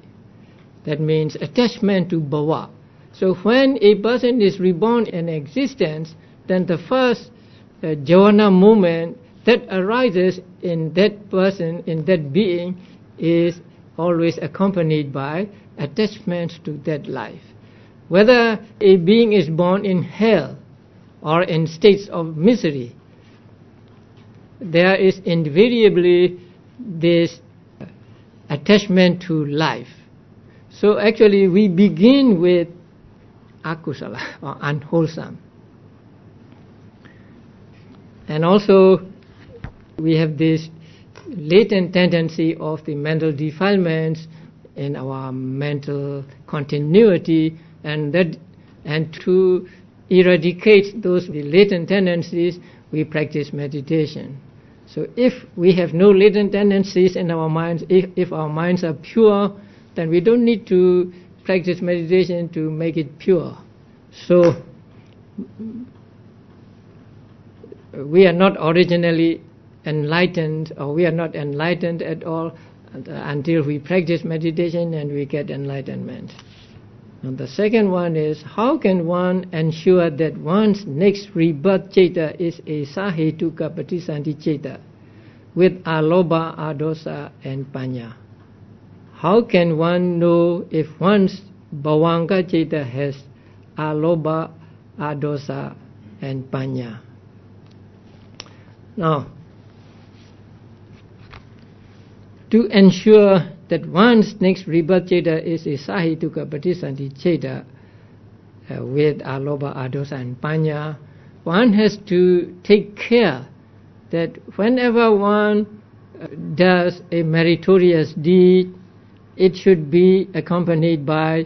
A: That means attachment to bhava. So when a person is reborn in existence, then the first jhana moment that arises in that person, in that being, is always accompanied by attachment to that life. Whether a being is born in hell or in states of misery, there is invariably this attachment to life. So actually we begin with akusala, or unwholesome. And also we have this latent tendency of the mental defilements in our mental continuity, and to eradicate those latent tendencies, we practice meditation. So if we have no latent tendencies in our minds, if our minds are pure, then we don't need to practice meditation to make it pure. So we are not originally enlightened, or we are not enlightened at all until we practice meditation and we get enlightenment. And the second one is, how can one ensure that one's next rebirth ceta is a sahetuka patisanti ceta with alobha, adosa and panya? How can one know if one's bhavanga ceta has alobha, adosa and panya? Now, to ensure that one's next rebirth ceta is a sahetuka patisanti ceta with alobha, adosa and panya, one has to take care that whenever one does a meritorious deed, it should be accompanied by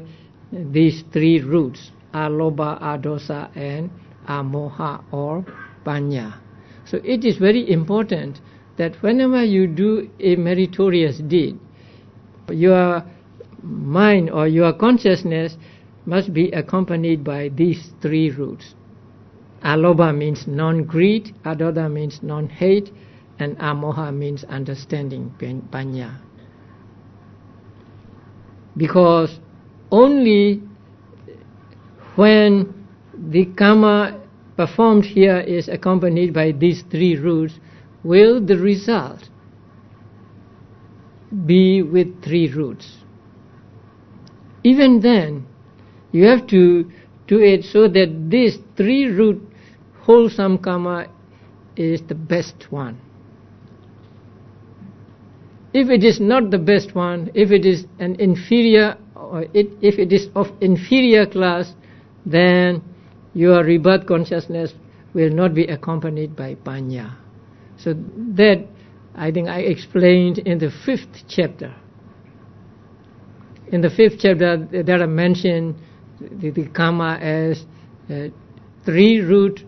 A: these three roots: alobha, adosa and amoha or panya. So it is very important that whenever you do a meritorious deed, your mind or your consciousness must be accompanied by these three roots. Alobha means non-greed, adosa means non-hate, and amoha means understanding, panya. Because only when the karma performed here is accompanied by these three roots will the result be with three roots. Even then, you have to do it so that this three root wholesome karma is the best one. If it is not the best one, if it is an inferior, or if it is of inferior class, then your rebirth consciousness will not be accompanied by panya. So that I think I explained in the 5th chapter. In the 5th chapter, there are mentioned the karma as three root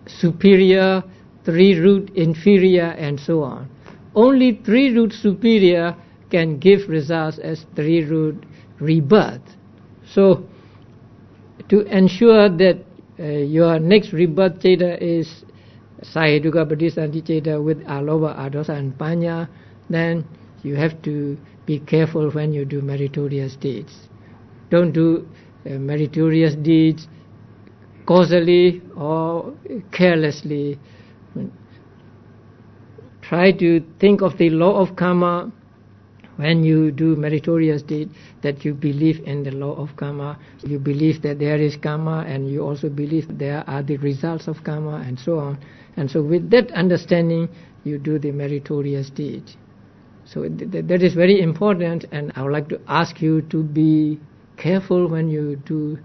A: superior, three root inferior, and so on. Only three root superior can give results as three root rebirth. So to ensure that your next rebirth ceta is sahetuka patisanti ceta with alobha, adosa and panya, then you have to be careful when you do meritorious deeds. Don't do meritorious deeds causally or carelessly. Try to think of the law of karma when you do meritorious deed, that you believe in the law of karma. You believe that there is karma, and you also believe there are the results of karma, and so on. And so with that understanding, you do the meritorious deed. So that is very important, and I would like to ask you to be careful when you do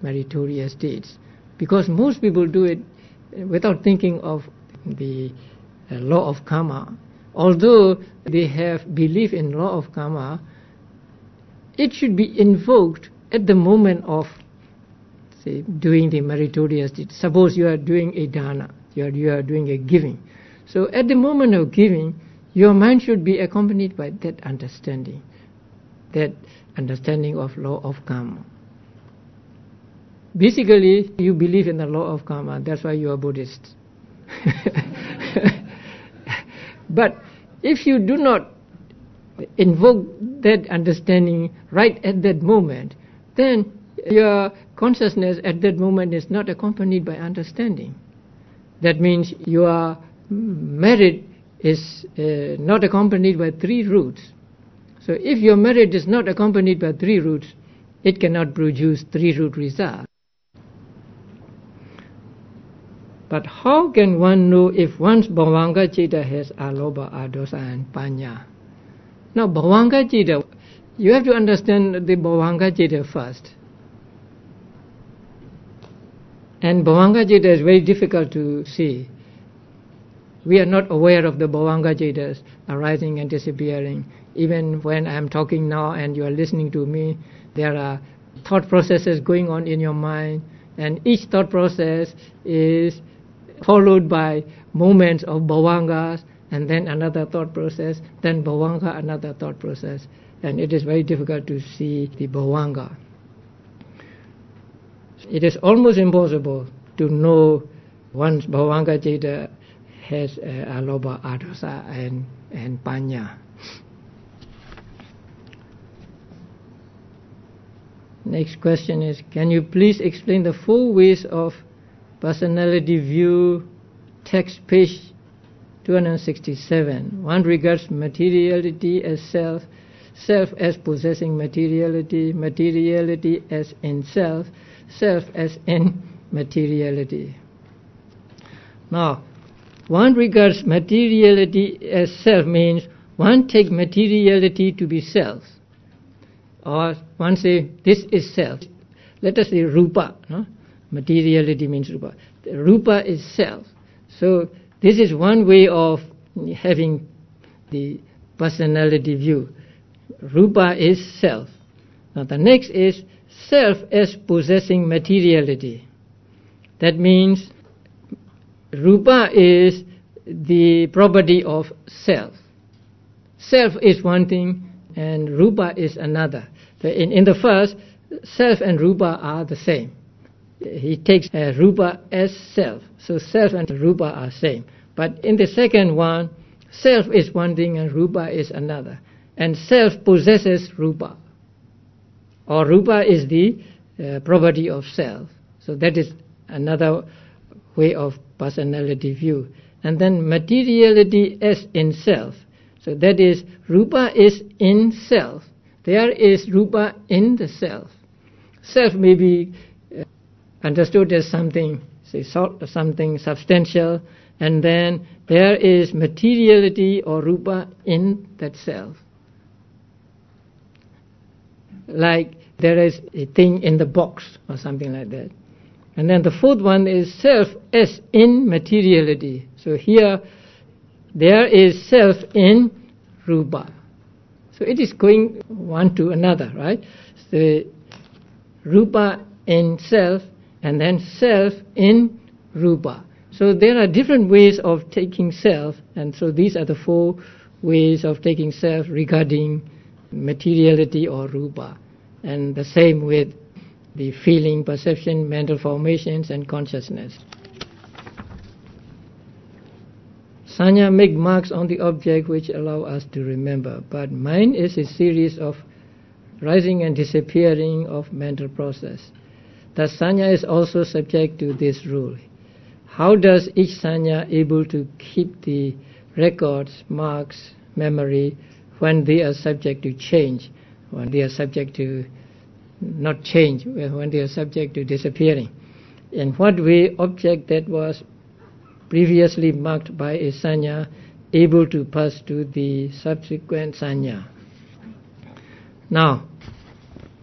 A: meritorious deeds, because most people do it without thinking of the law of karma. Although they have belief in law of karma, it should be invoked at the moment of, say, doing the meritorious deed. Suppose you are doing a dana, you are doing a giving. So at the moment of giving, your mind should be accompanied by that understanding of law of karma. Basically, you believe in the law of karma, that's why you are Buddhist. But if you do not invoke that understanding right at that moment, then your consciousness at that moment is not accompanied by understanding. That means your merit is not accompanied by 3 roots. So if your merit is not accompanied by 3 roots, it cannot produce 3 root results. But how can one know if one's bhavanga citta has alobha, adosa and panya? Now bhavanga citta, you have to understand the bhavanga citta first. And bhavanga citta is very difficult to see. We are not aware of the bhavanga cittas arising and disappearing. Even when I am talking now and you are listening to me, there are thought processes going on in your mind, and each thought process is followed by moments of bhavangas, and then another thought process, then bhavanga, another thought process, and it is very difficult to see the bhavanga. It is almost impossible to know one's bhavanga citta has alobha, adosa and panya. Next question is, can you please explain the 4 ways of personality view, text page 267. One regards materiality as self, self as possessing materiality, materiality as in self, self as in materiality. Now, one regards materiality as self means one takes materiality to be self. Or one say, this is self. Let us say rupa. No? Materiality means rupa. The rupa is self. So this is one way of having the personality view. Rupa is self. Now the next is self as possessing materiality. That means rupa is the property of self. Self is one thing and rupa is another. In the first, self and rupa are the same. He takes rupa as self. So self and rupa are same. But in the second one, self is one thing and rupa is another. And self possesses rupa. Or rupa is the property of self. So that is another way of personality view. And then materiality as in self. So that is, rupa is in self. There is rupa in the self. Self may be understood as something, say, something substantial, and then there is materiality or rupa in that self. Like there is a thing in the box or something like that. And then the fourth one is self as in materiality. So here there is self in rupa. So it is going one to another, right? So rupa in self and then self in rupa. So there are different ways of taking self, and so these are the 4 ways of taking self regarding materiality or rupa. And the same with the feeling, perception, mental formations and consciousness. Sanya make marks on the object which allow us to remember, but mind is a series of rising and disappearing of mental process. Thus sanya is also subject to this rule. How does each sanya able to keep the records, marks, memory when they are subject to change, when they are subject to not change, when they are subject to disappearing? In what way object that was previously marked by a sanya able to pass to the subsequent sanya? Now,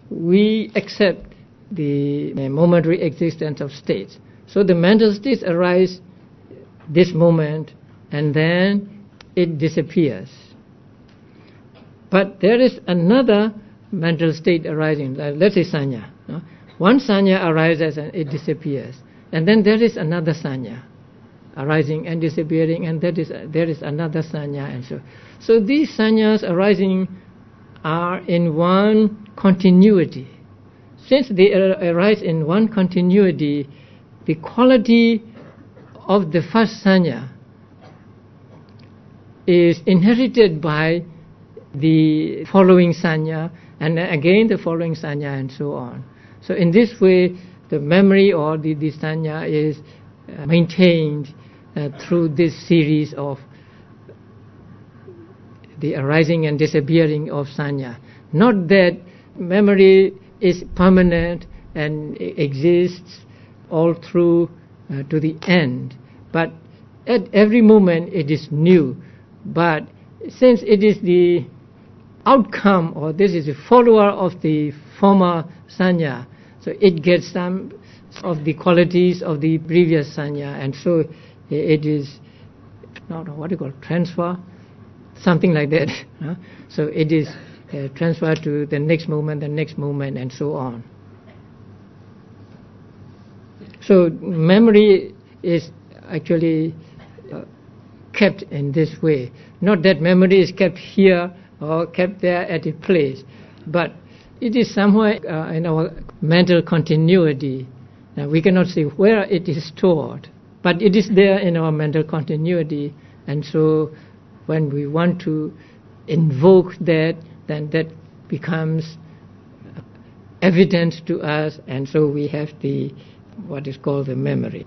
A: we accept the momentary existence of states. So the mental states arise this moment and then it disappears. But there is another mental state arising, let's say sanya. No? One sanya arises and it disappears. And then there is another sanya arising and disappearing, and there is another sanya, and so. So these sanyas arising are in one continuity. Since they arise in one continuity, the quality of the first sanya is inherited by the following sanya, and again the following sanya, and so on. So in this way, the memory or the sanya is maintained through this series of the arising and disappearing of sanya. Not that memory is permanent and exists all through to the end, but at every moment it is new. But since it is the outcome, or this is a follower of the former sanya, so it gets some of the qualities of the previous sanya, and so it is not what you call transfer, something like that. So it is transferred to the next moment, and so on. So memory is actually kept in this way. Not that memory is kept here or kept there at a place, but it is somewhere in our mental continuity. Now we cannot say where it is stored, but it is there in our mental continuity, and so when we want to invoke that, then that becomes evident to us, and so we have the what is called the memory.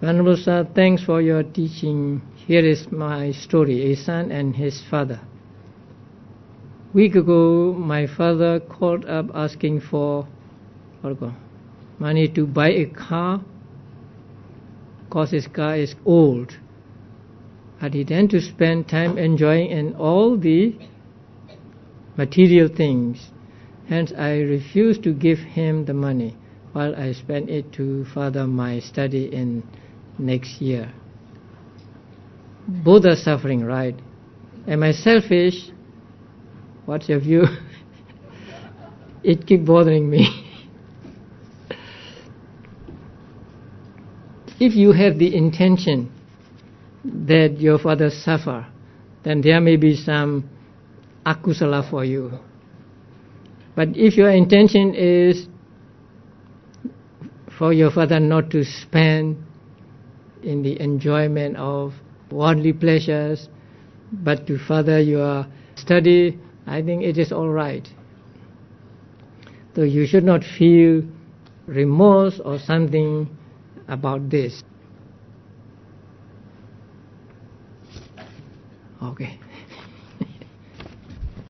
A: Venerable Sir, thanks for your teaching. Here is my story, a son and his father. Week ago, my father called up asking for money to buy a car, because his car is old. But he tends to spend time enjoying in all the material things. Hence, I refused to give him the money while I spend it to further my study in next year. Both are suffering, right? Am I selfish? What's your view? It keeps bothering me. If you have the intention that your father suffer, then there may be some akusala for you. But if your intention is for your father not to spend in the enjoyment of worldly pleasures, but to further your study, I think it is all right. So you should not feel remorse or something about this.